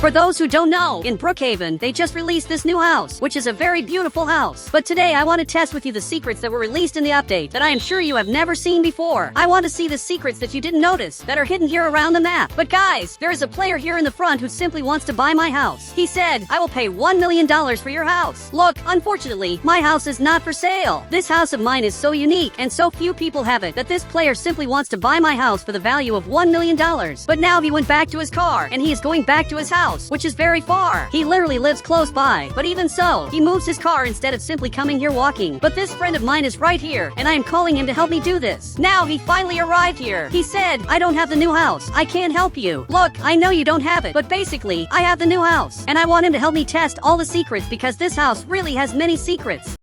For those who don't know, in Brookhaven, they just released this new house, which is a very beautiful house. But today I want to test with you the secrets that were released in the update that I am sure you have never seen before. I want to see the secrets that you didn't notice that are hidden here around the map. But guys, there is a player here in the front who simply wants to buy my house. He said, I will pay $1 million for your house. Look, unfortunately, my house is not for sale. This house of mine is so unique and so few people have it that this player simply wants to buy my house for the value of $1 million. But now he went back to his car and he is going back to his house, which is very far. He literally lives close by, but even so, he moves his car instead of simply coming here walking. But this friend of mine is right here, and I am calling him to help me do this. Now he finally arrived here. He said, I don't have the new house. I can't help you. Look, I know you don't have it, but basically, I have the new house, and I want him to help me test all the secrets because this house really has many secrets.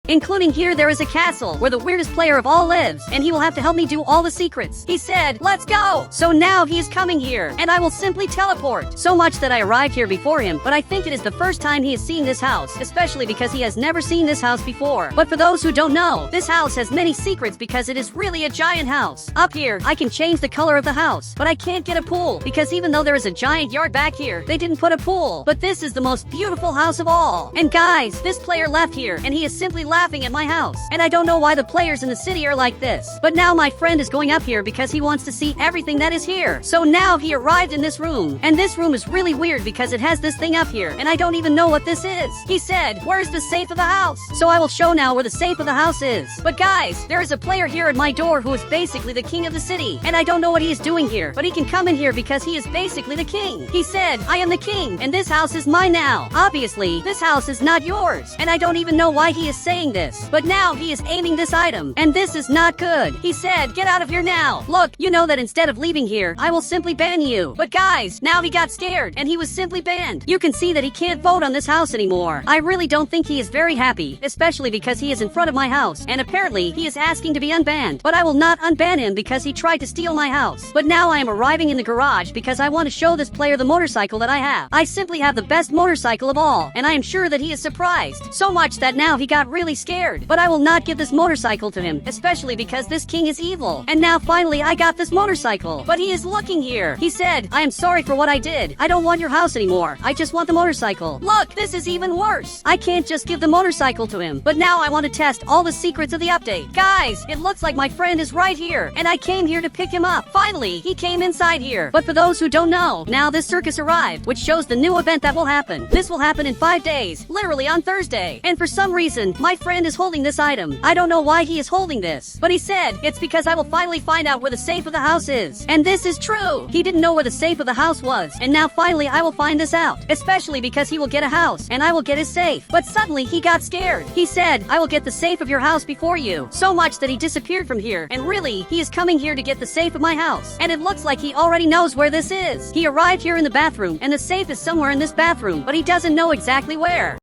Including here there is a castle where the weirdest player of all lives, and he will have to help me do all the secrets. He said, let's go! So now he is coming here, and I will simply teleport. So much that I arrived here before him, but I think it is the first time he is seeing this house, especially because he has never seen this house before. But for those who don't know, this house has many secrets because it is really a giant house. Up here, I can change the color of the house, but I can't get a pool, because even though there is a giant yard back here, they didn't put a pool. But this is the most beautiful house of all. And guys, this player left here, and he is simply laughing at my house. And I don't know why the players in the city are like this. But now my friend is going up here because he wants to see everything that is here. So now he arrived in this room. And this room is really weird because it has this thing up here. And I don't even know what this is. He said, where's the safe of the house? So I will show now where the safe of the house is. But guys, there is a player here at my door who is basically the king of the city. And I don't know what he is doing here. But he can come in here because he is basically the king. He said, I am the king. And this house is mine now. Obviously, this house is not yours. And I don't even know why he is saying this. But now he is aiming this item, and this is not good. He said, get out of here now. Look, you know that instead of leaving here, I will simply ban you. But guys, now he got scared, and he was simply banned. You can see that he can't vote on this house anymore. I really don't think he is very happy, especially because he is in front of my house, and apparently he is asking to be unbanned. But I will not unban him because he tried to steal my house. But now I am arriving in the garage because I want to show this player the motorcycle that I have. I simply have the best motorcycle of all, and I am sure that he is surprised. So much that now he got really scared. But I will not give this motorcycle to him, especially because this king is evil. And now finally I got this motorcycle. But he is looking here. He said, I am sorry for what I did. I don't want your house anymore. I just want the motorcycle. Look, this is even worse. I can't just give the motorcycle to him. But now I want to test all the secrets of the update. Guys, it looks like my friend is right here. And I came here to pick him up. Finally, he came inside here. But for those who don't know, now this circus arrived, which shows the new event that will happen. This will happen in 5 days, literally on Thursday. And for some reason, my friend is holding this item. I don't know why he is holding this, but he said, it's because I will finally find out where the safe of the house is. And this is true. He didn't know where the safe of the house was, and now finally I will find this out. Especially because he will get a house, and I will get his safe. But suddenly he got scared. He said, I will get the safe of your house before you. So much that he disappeared from here, and really, he is coming here to get the safe of my house. And it looks like he already knows where this is. He arrived here in the bathroom, and the safe is somewhere in this bathroom, but he doesn't know exactly where.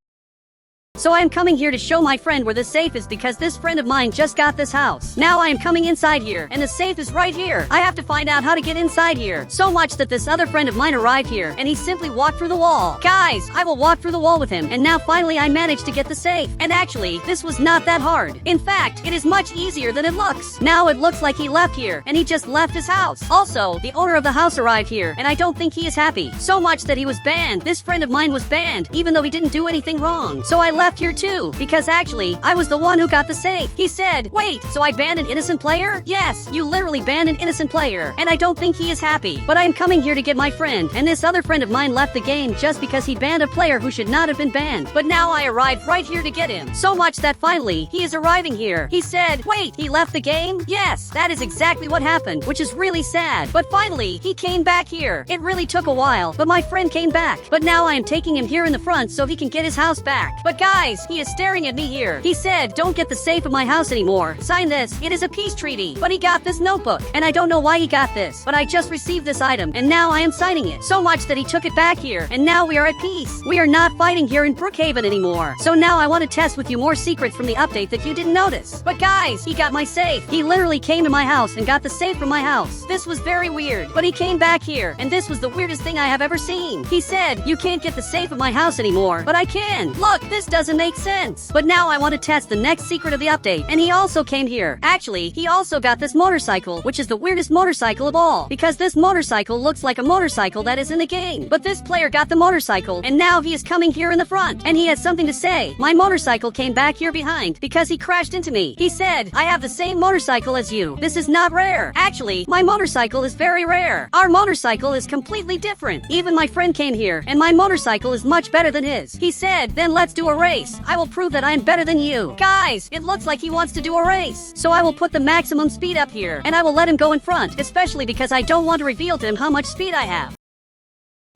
So I am coming here to show my friend where the safe is because this friend of mine just got this house. Now I am coming inside here, and the safe is right here. I have to find out how to get inside here. So much that this other friend of mine arrived here, and he simply walked through the wall. Guys, I will walk through the wall with him, and now finally I managed to get the safe. And actually, this was not that hard. In fact, it is much easier than it looks. Now it looks like he left here, and he just left his house. Also, the owner of the house arrived here, and I don't think he is happy. So much that he was banned. This friend of mine was banned, even though he didn't do anything wrong. So I left here too, because actually, I was the one who got the safe. He said, wait, so I banned an innocent player? Yes, you literally banned an innocent player, and I don't think he is happy. But I am coming here to get my friend, and this other friend of mine left the game just because he banned a player who should not have been banned. But now I arrived right here to get him. So much that finally, he is arriving here. He said, wait, he left the game? Yes, that is exactly what happened, which is really sad. But finally, he came back here. It really took a while, but my friend came back. But now I am taking him here in the front so he can get his house back. But guys, he is staring at me here. He said, don't get the safe of my house anymore. Sign this. It is a peace treaty. But he got this notebook, and I don't know why he got this, but I just received this item, and now I am signing it. So much that he took it back here, and now we are at peace. We are not fighting here in Brookhaven anymore. So now I want to test with you more secrets from the update that you didn't notice. But guys, he got my safe. He literally came to my house and got the safe from my house. This was very weird, but he came back here, and this was the weirdest thing I have ever seen. He said, you can't get the safe of my house anymore, but I can. Look, this doesn't doesn't make sense. But now I want to test the next secret of the update, and he also came here. Actually, he also got this motorcycle, which is the weirdest motorcycle of all, because this motorcycle looks like a motorcycle that is in the game. But this player got the motorcycle, and now he is coming here in the front, and he has something to say. My motorcycle came back here behind because he crashed into me. He said, I have the same motorcycle as you. This is not rare. Actually, my motorcycle is very rare. Our motorcycle is completely different. Even my friend came here, and my motorcycle is much better than his. He said, then let's do a race. I will prove that I am better than you. Guys, it looks like he wants to do a race. So I will put the maximum speed up here, and I will let him go in front, especially because I don't want to reveal to him how much speed I have.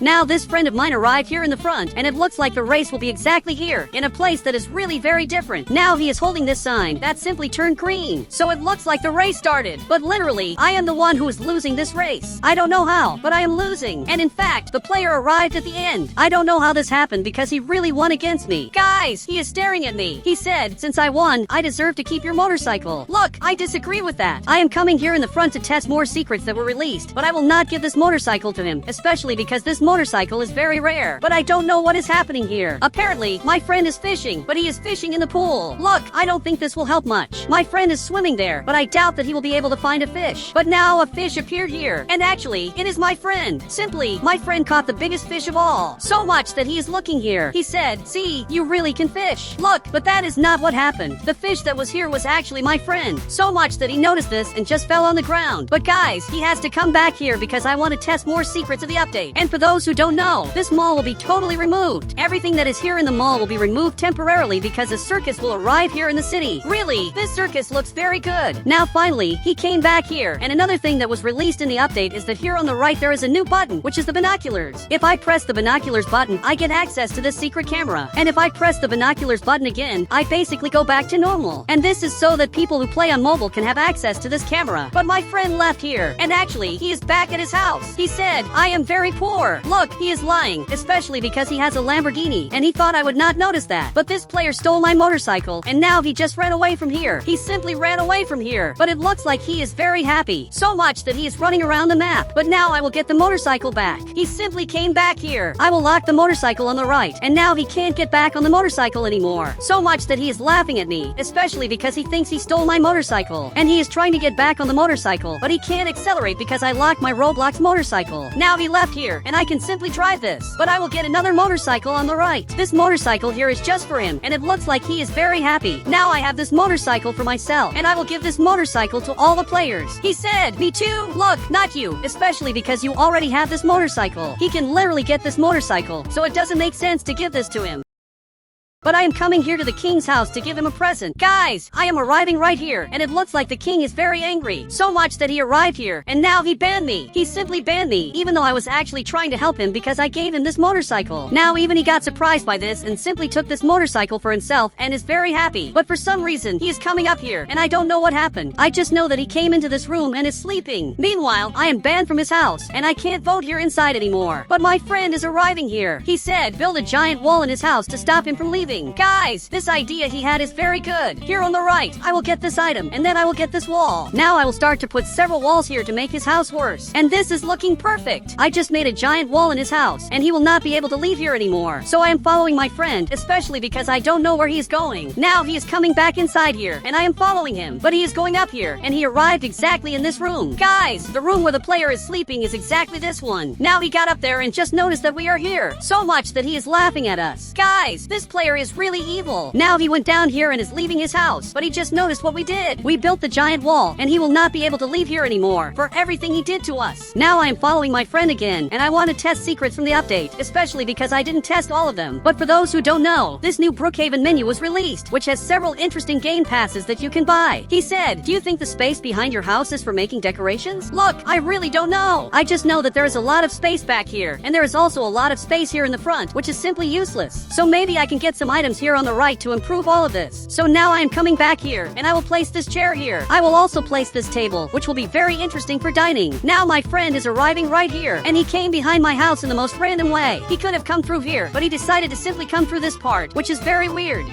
Now this friend of mine arrived here in the front, and it looks like the race will be exactly here, in a place that is really very different. Now he is holding this sign that simply turned green, so it looks like the race started. But literally, I am the one who is losing this race. I don't know how, but I am losing. And in fact, the player arrived at the end. I don't know how this happened because he really won against me. Guys, he is staring at me. He said, since I won, I deserve to keep your motorcycle. Look, I disagree with that. I am coming here in the front to test more secrets that were released, but I will not give this motorcycle to him, especially because this motorcycle is very rare. But I don't know what is happening here. Apparently, my friend is fishing, but he is fishing in the pool. Look, I don't think this will help much. My friend is swimming there, but I doubt that he will be able to find a fish. But now a fish appeared here, and actually, it is my friend. Simply, my friend caught the biggest fish of all. So much that he is looking here. He said, see, you really can fish. Look, but that is not what happened. The fish that was here was actually my friend. So much that he noticed this and just fell on the ground. But guys, he has to come back here because I want to test more secrets of the update. And for those who don't know, this mall will be totally removed. Everything that is here in the mall will be removed temporarily because a circus will arrive here in the city. Really, this circus looks very good. Now finally, he came back here. And another thing that was released in the update is that here on the right there is a new button, which is the binoculars. If I press the binoculars button, I get access to this secret camera. And if I press the binoculars button again, I basically go back to normal. And this is so that people who play on mobile can have access to this camera. But my friend left here, and actually, he is back at his house. He said, I am very poor. Look, he is lying, especially because he has a Lamborghini, and he thought I would not notice that. But this player stole my motorcycle, and now he just ran away from here. He simply ran away from here. But it looks like he is very happy, so much that he is running around the map. But now I will get the motorcycle back. He simply came back here. I will lock the motorcycle on the right, and now he can't get back on the motorcycle anymore. So much that he is laughing at me, especially because he thinks he stole my motorcycle. And he is trying to get back on the motorcycle, but he can't accelerate because I locked my Roblox motorcycle. Now he left here, and I can simply drive this. But I will get another motorcycle on the right. This motorcycle here is just for him, and it looks like he is very happy. Now I have this motorcycle for myself, and I will give this motorcycle to all the players. He said, me too? Look, not you, especially because you already have this motorcycle. He can literally get this motorcycle, so it doesn't make sense to give this to him. But I am coming here to the king's house to give him a present. Guys, I am arriving right here, and it looks like the king is very angry. So much that he arrived here, and now he banned me. He simply banned me, even though I was actually trying to help him because I gave him this motorcycle. Now even he got surprised by this and simply took this motorcycle for himself and is very happy. But for some reason, he is coming up here, and I don't know what happened. I just know that he came into this room and is sleeping. Meanwhile, I am banned from his house, and I can't vote here inside anymore. But my friend is arriving here. He said, build a giant wall in his house to stop him from leaving. Guys, this idea he had is very good. Here on the right, I will get this item, and then I will get this wall. Now I will start to put several walls here to make his house worse. And this is looking perfect. I just made a giant wall in his house, and he will not be able to leave here anymore. So I am following my friend, especially because I don't know where he is going. Now he is coming back inside here, and I am following him. But he is going up here, and he arrived exactly in this room. Guys, the room where the player is sleeping is exactly this one. Now he got up there and just noticed that we are here. So much that he is laughing at us. Guys, this player is really evil. Now he went down here and is leaving his house, but he just noticed what we did. We built the giant wall, and he will not be able to leave here anymore for everything he did to us. Now I am following my friend again, and I want to test secrets from the update, especially because I didn't test all of them. But for those who don't know, this new Brookhaven menu was released, which has several interesting game passes that you can buy. He said, do you think the space behind your house is for making decorations? Look, I really don't know. I just know that there is a lot of space back here, and there is also a lot of space here in the front, which is simply useless. So maybe I can get some items here on the right to improve all of this. So now I am coming back here, and I will place this chair here. I will also place this table, which will be very interesting for dining. Now my friend is arriving right here, and he came behind my house in the most random way. He could have come through here, but he decided to simply come through this part, which is very weird.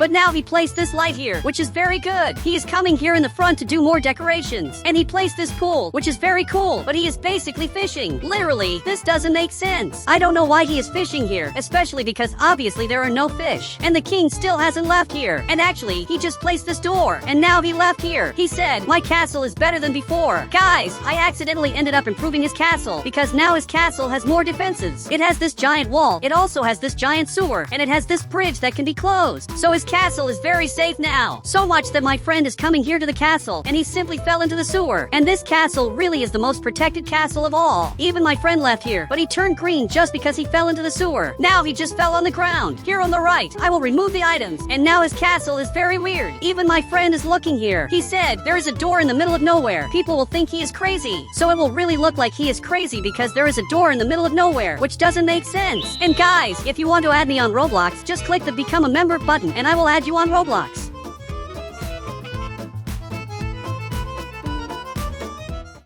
But now he placed this light here, which is very good. He is coming here in the front to do more decorations. And he placed this pool, which is very cool, but he is basically fishing. Literally, this doesn't make sense. I don't know why he is fishing here, especially because obviously there are no fish. And the king still hasn't left here. And actually, he just placed this door, and now he left here. He said, my castle is better than before. Guys, I accidentally ended up improving his castle, because now his castle has more defenses. It has this giant wall, it also has this giant sewer, and it has this bridge that can be closed. So his castle is very safe now. So much that my friend is coming here to the castle, and he simply fell into the sewer. And this castle really is the most protected castle of all. Even my friend left here, but he turned green just because he fell into the sewer. Now he just fell on the ground. Here on the right, I will remove the items, and now his castle is very weird. Even my friend is looking here. He said, there is a door in the middle of nowhere. People will think he is crazy. So it will really look like he is crazy because there is a door in the middle of nowhere, which doesn't make sense. And guys, if you want to add me on Roblox, just click the become a member button and I will add you on Roblox.